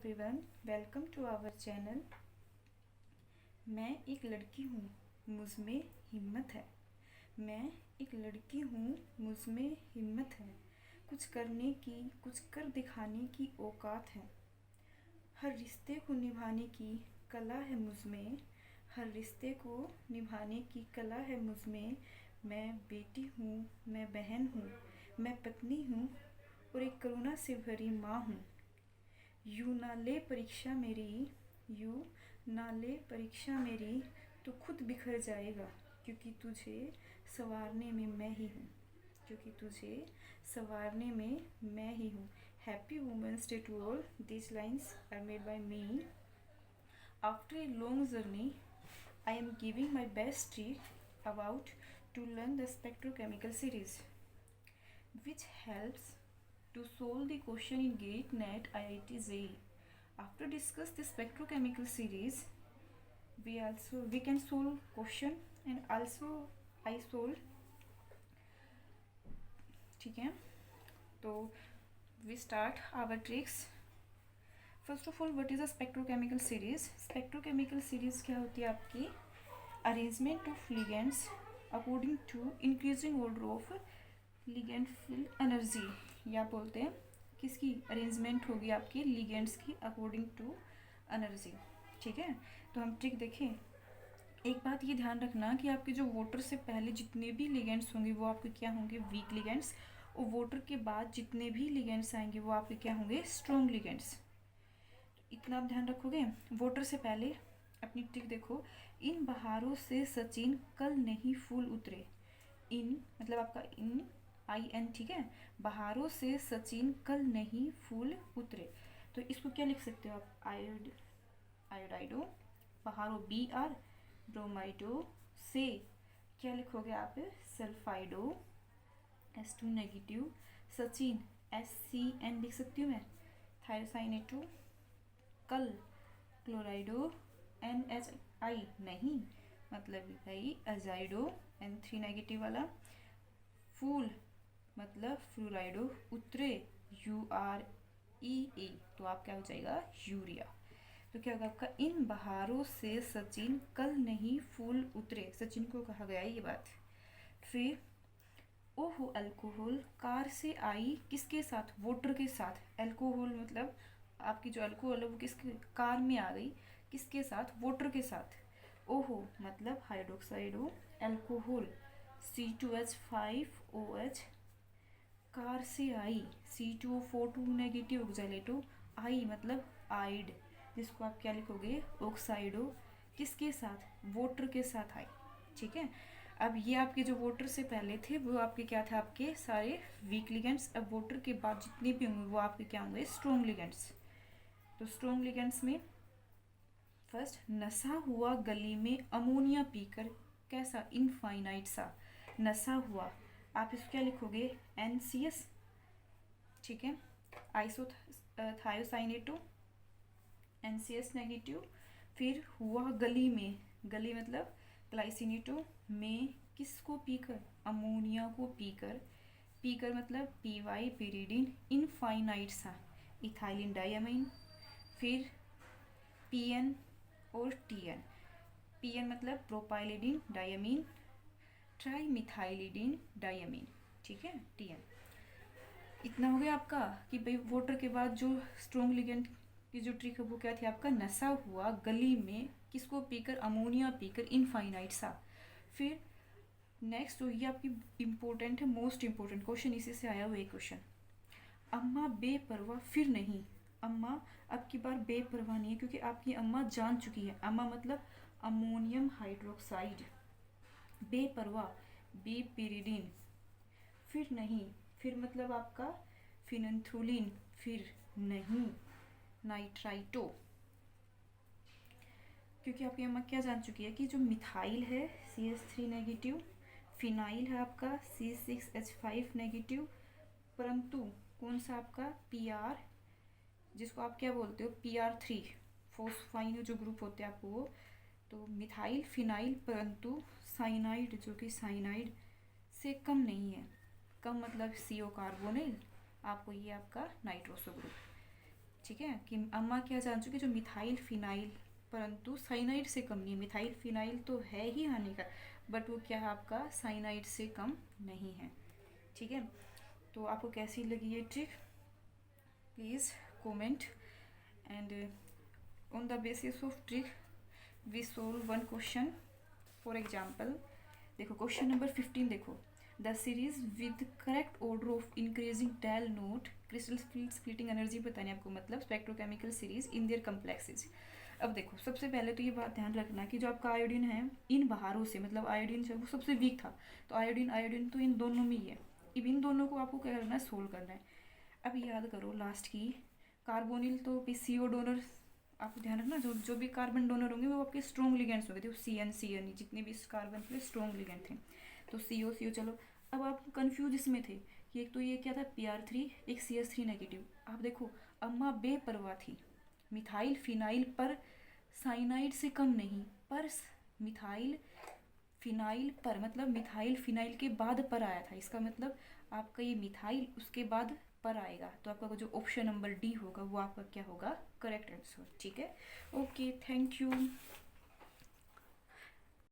Everyone, welcome to our channel. मैं एक लड़की हूँ, मुझमें हिम्मत है। मैं एक लड़की हूँ, मुझमें हिम्मत है। कुछ करने की, कुछ कर दिखाने की औकात है। हर रिश्ते को निभाने की कला है मुझमें। हर रिश्ते को निभाने की कला है मुझमें। मैं बेटी हूँ, मैं बहन हूँ, मैं पत्नी हूँ और एक करुणा से भरी माँ हूँ। यूँ ना ले परीक्षा मेरी, यूँ ना ले परीक्षा मेरी, तो खुद बिखर जाएगा, क्योंकि तुझे संवारने में मैं ही हूँ। क्योंकि तुझे संवारने में मैं ही हूँ। Happy women's day to all. These lines are made by me. After a long journey, I am giving my best about to learn the spectrochemical series, which helps to solve the question in GATE NET IIT JEE. After discuss the spectrochemical series, we can solve question and also I solve. ठीक है, तो we start our tricks. First of all, what is a spectrochemical series? Spectrochemical series क्या होती है आपकी? Arrangement of ligands according to increasing order of ligand field energy, या बोलते हैं किसकी अरेंजमेंट होगी आपकी लिगेंड्स की अकॉर्डिंग टू एनर्जी। ठीक है, तो हम ट्रिक देखें। एक बात ये ध्यान रखना कि आपके जो वोटर से पहले जितने भी लिगेंड्स होंगे वो आपके क्या होंगे, वीक लिगेंड्स, और वोटर के बाद जितने भी लिगेंड्स आएंगे वो आपके क्या होंगे, स्ट्रॉन्ग लिगेंड्स। इतना आप ध्यान रखोगे। वोटर से पहले अपनी ट्रिक देखो। इन बहारों से सचिन कल नहीं फूल उतरे। इन मतलब आपका इन IN, ठीक है। बहारों से सचिन कल नहीं फूल उतरे, तो इसको क्या लिख सकते हो आप, आयोडाइडो, बहारो BR, ब्रोमाइडो से क्या लिखोगे आप, सल्फाइडो S2 नेगेटिव, सचिन SCN लिख सकती हूँ मैं, थायोसाइनेटो, कल क्लोराइडो NHI नहीं, मतलब भाई अजाइडो N3 नेगेटिव वाला, फूल मतलब फ्लोराइडो, उतरे UREA, तो आप क्या हो जाएगा, यूरिया। तो क्या होगा आपका, इन बहारों से सचिन कल नहीं फूल उतरे, सचिन को कहा गया है ये बात। फिर ओहो अल्कोहल कार से आई किसके साथ, वोटर के साथ। अल्कोहल मतलब आपकी जो अल्कोहल है वो किसके, कार में आ गई, किसके साथ, वोटर के साथ। ओहो मतलब हाइड्रोक्साइडो अल्कोहल C2H5OH, कार से आई C2O4 नेगेटिव ऑक्साइलेटो, आई मतलब आइड, जिसको आप क्या लिखोगे, ऑक्साइडो, किसके साथ, वोटर के साथ आई। ठीक है, अब ये आपके जो वोटर से पहले थे वो आपके क्या थे, आपके सारे वीक लिगेंड्स। अब वोटर के बाद जितने भी होंगे वो आपके क्या होंगे, स्ट्रॉन्ग लिगेंड्स। तो स्ट्रॉन्ग लिगेंड्स में फर्स्ट, नशा हुआ गली में अमोनिया पीकर, कैसा, इनफाइनाइट सा, नशा हुआ, आप इसको क्या लिखोगे, NCS। ठीक है, आइसो थायोसाइनेटो NCS नेगेटिव। फिर हुआ गली में, गली मतलब ग्लाइसिनेटो, में किसको पीकर, अमोनिया को पीकर, पीकर मतलब PY पिरीडिन, इनफाइनाइट सा, इथाइलिन डायमीन। फिर PN और TN, PN मतलब प्रोपाइलिडिन डायमीन, ट्राईमिथाइलिडिन डायमीन। ठीक है, TN। इतना हो गया आपका कि भाई वोटर के बाद जो स्ट्रॉन्ग लिगेंड की जो ट्रिक है वो क्या थी आपका, नशा हुआ गली में किसको पीकर, अमोनिया पीकर, इनफाइनाइट सा। फिर नेक्स्ट तो ये आपकी इम्पोर्टेंट है, मोस्ट इम्पोर्टेंट क्वेश्चन, इसी से आया हुआ एक क्वेश्चन। अम्मा बेपरवाह फिर नहीं, अम्मा अब की बार बेपरवाह नहीं है, क्योंकि आपकी अम्मा जान चुकी है। अम्मा मतलब अमोनियम हाइड्रोक्साइड, बेपरवाह बीपिरिडिन, फिर नहीं, फिर मतलब आपका फिनंथ्रोलिन, फिर नहीं, नाइट्राइटो, क्योंकि आपकी अम्मा क्या जान चुकी है कि जो मिथाइल है CH3 नेगेटिव, फिनाइल है आपका C6H5 नेगेटिव, परंतु कौन सा आपका PR, जिसको आप क्या बोलते हो, PR3 फोस्फाइन जो ग्रुप होते हैं आपको वो, तो मिथाइल फिनाइल, परंतु साइनाइड जो कि साइनाइड से कम नहीं है। कम मतलब CO कार्बोनिल, आपको ये आपका नाइट्रोसो ग्रुप। ठीक है, कि अम्मा क्या जान चुकी जो मिथाइल फिनाइल, परंतु साइनाइड से कम नहीं है। मिथाइल फिनाइल तो है ही हानिकारक, बट वो क्या है आपका साइनाइड से कम नहीं है। ठीक है, तो आपको कैसी लगी ये trick, please comment. And on the basis of trick we solve one question. For example देखो क्वेश्चन नंबर 15 देखो, the series with correct order of increasing del naught crystal field splitting energy बताने आपको, मतलब spectrochemical series in their complexes. अब देखो सबसे पहले तो ये बात ध्यान रखना कि जो आपका आयोडीन है इन बाहरों से, मतलब आयोडीन जो वो सबसे वीक था, तो आयोडीन आयोडीन तो इन दोनों में ही है। अब इन दोनों को आपको क्या करना है, सोल्व करना है। अब याद करो लास्ट की कार्बोनिल तो पीसीओ डोनर, आप ध्यान रखना जो जो भी कार्बन डोनर होंगे वो आपके स्ट्रॉन्ग लिगेंड्स होंगे, तो सी एन जितने भी इस कार्बन के स्ट्रॉन्ग लिगेंड थे, तो सी ओ चलो। अब आप कंफ्यूज इसमें थे कि एक तो ये क्या था Pr3, एक CH3 नेगेटिव। आप देखो अम्मा बेपरवाह थी, मिथाइल फिनाइल पर साइनाइड से कम नहीं, पर मिथाइल फिनाइल पर, मतलब मिथाइल फिनाइल के बाद पर आया था, इसका मतलब आपका ये मिथाइल उसके बाद पर आएगा, तो आपका जो ऑप्शन नंबर डी होगा वो आपका क्या होगा, करेक्ट आंसर। ठीक है, ओके, थैंक यू।